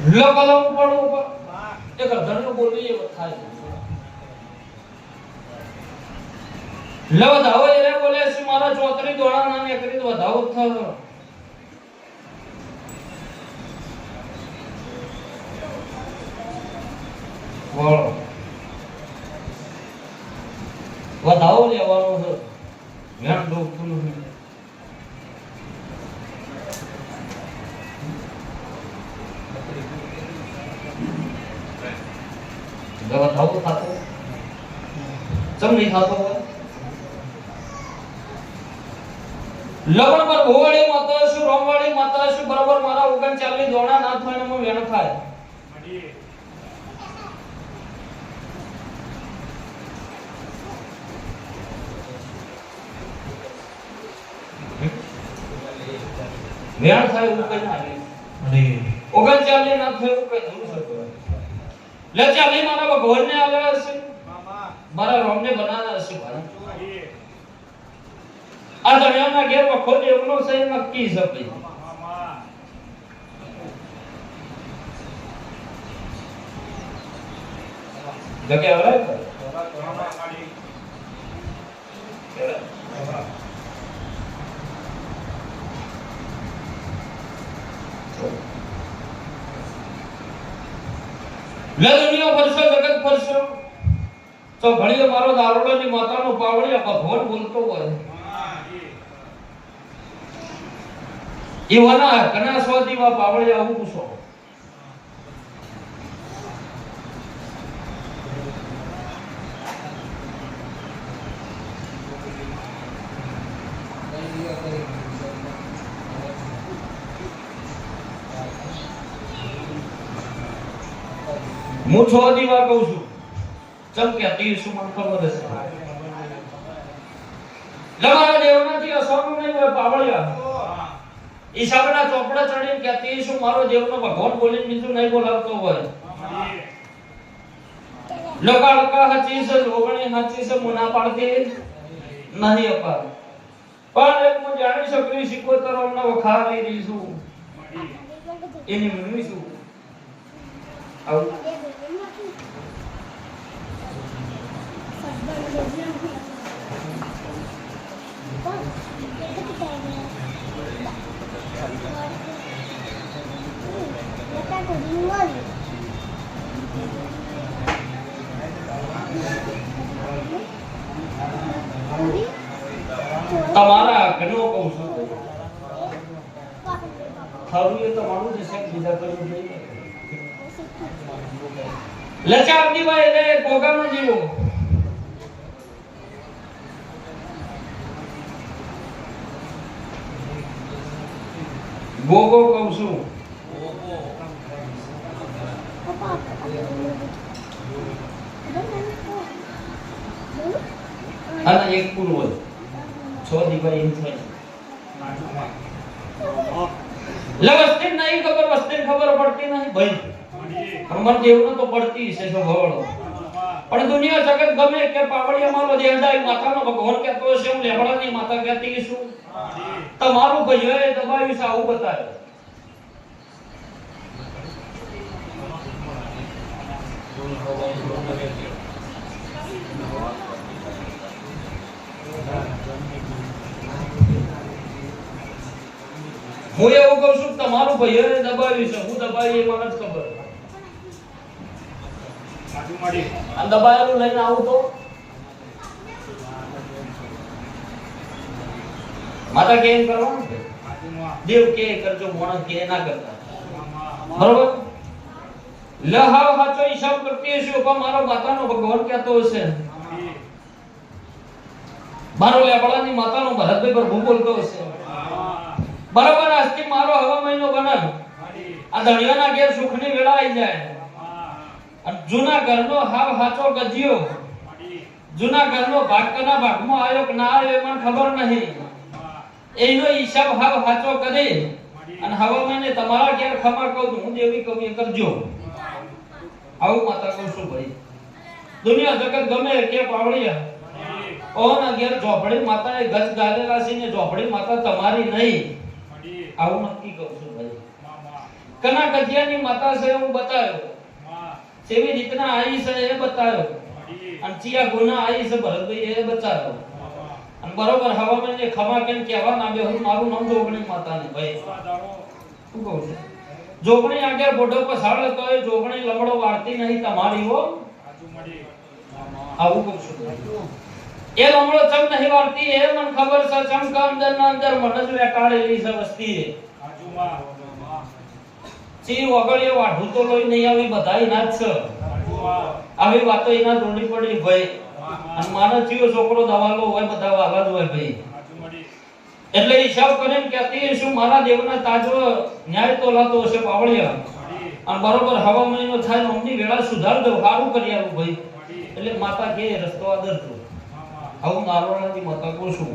લગલમ પડો એક ધર્મ બોલી એ થાય લવ ધાવો એ બોલે છે મારા ચોતરી દોડા નામે કરી વધાવો થયો બોલો વધાવો લેવાનો છે જ્ઞાન ડોકતું નથી વધાવો થતો ચમ નહીં થતો હોય લગન પર ભોવાળી માતા શું રોમવાળી માતા શું બરાબર મારા 39 દોણા ના થાય ને વેણ થાય વેણ થાય એવું કઈ ના અરે 39 ના થાય એવું કઈ ધરું શકો લે ચાલી મારા ભગવાન ને આવ્યા હશે મારા રોમ ને બનાવ્યા હશે ભાઈ આ દરિયાના ઘેર વખો દેવનો છે નક્કી છે ભાઈ જગ્યા આવે લે દુનિયા પરસો જગત પરસો તો ઘડીએ મારો દારૂડો ની માતાનો પાવડિયા ભગવાન બોલતો હોય ઈવાના કના સ્વાદીમાં પાવડિયા આવું પૂછો હું 6 દીવા કહું છું ચમ કે 30 મન ખબર હશે લગાડા દેવનાથી અસોનું નહીં હોય પાવળિયા ઈશાબના ચોપડા ચડીને કે 30 મારો દેવનો ભગવાન બોલીને બીજું નહીં બોલાવતો હોય લગાડકા હાચી છે લોગણી હાચી છે મુના પાડતી નહીં અપાર પણ એક હું જાણી શકરી શીખોતર અમને વખારી રહી છું એની મમ્મી શું આવું તમારા ઘણો કહું છું ખાવું એ તમારું જ છે બીજા કોઈ નહીં લચાવની ભાઈ રે ગોગાનો જીવો ગોગો કહું છું અને એક પૂર્વ 6 દીવાઈ એમ થાય લવસ્તે નહીં ખબર વસ્તે ખબર પડતી નહીં ભાઈ હનુમાન દેવનો તો પડતી છે સ્વભાવળો પણ દુનિયા જગત ગમે કે પાવડિયા મારો દેવદાઈ માતાનો ભગવાન કહેતો છે હું લેબડાની માતા કહેતી છું તમારું ભૈયાએ દબાવ્યું છે આવું બતાવ્યું હું એવું કહું છું તમારું ભૈયાએ દબાવ્યું છે હું દબાવી એ મને જ ખબર આ દબાયેલું લઈને આવું તો માતા કે એમ કરવાનું છે દેવ કે કરજો મોણસ કે ના કરતા બરોબર લહાવ હાચો હિસાબ કરતી હશે પણ મારો માતાનો ભગવાન કહેતો હશે મારો લેબડાની માતાનો ભરતભાઈ પર હું બોલતો હશે બરોબર આજથી મારો હવા મહિનો બને આ ધણિયાના ઘેર સુખની વેળા આવી જાય અને જૂના ઘરનો હાવ હાચો ગજિયો જૂના ઘરનો ભાગ કના ભાગમાં આવ્યો કે ના આવ્યો એમાં ખબર નહીં. એનો હિસાબ હાવ સાચો કરી અને હવે મને તમારા ઘેર ખમા કહું હું જેવી કહું એ કરજો. આવું માતા કહું છું ભાઈ. દુનિયા જગત ગમે કે પાવળિયા ઓના ઘેર ઝોપડી માતા એ ગજ ગાલેલા છે ને ઝોપડી માતા તમારી નહીં. આવું નક્કી કહું છું ભાઈ. કના ગજિયાની માતા છે હું બતાવ્યો, કેવી રીતના આવી છે એ બતાવ્યો, અને ચિયા ગુના આવી છે ભરતભાઈ એ બતાવ્યો. અને બરોબર હવામાન ને ખમા કેમ કહેવા ના બે હું મારું નામ જોગણી માતા ને ભાઈ. શું કહું છું? જોગણી આગળ બોડો પસાડે તો એ જોગણી લમડો વાળતી નહીં તમારી હો. આવું કહું છું. એ લમડો ચમ નહીં વાળતી એ મને ખબર છે. ચમ કા અંદર ના અંદર મને જ વેટાળેલી છે વસ્તી. ચી વગળે વાઢું તો લોઈ નહીં આવી બધાય ના જ છે. આવી વાતો એના જોડી પડી ભાઈ. અને માનો જીવ છોકરો દવાલો હોય બધા વાલા જ હોય ભાઈ. એટલે હિસાબ કરીને કહેતી શું મારા દેવના તાજો ન્યાય તો લાતો હશે પાવળિયા. અને બરોબર હવા મહિનો થાય અમની વેળા સુધાર દો સારું કરી આવું ભાઈ. એટલે માતા કે રસ્તો આદરજો. આવું નારોણાની માતા કહું છું.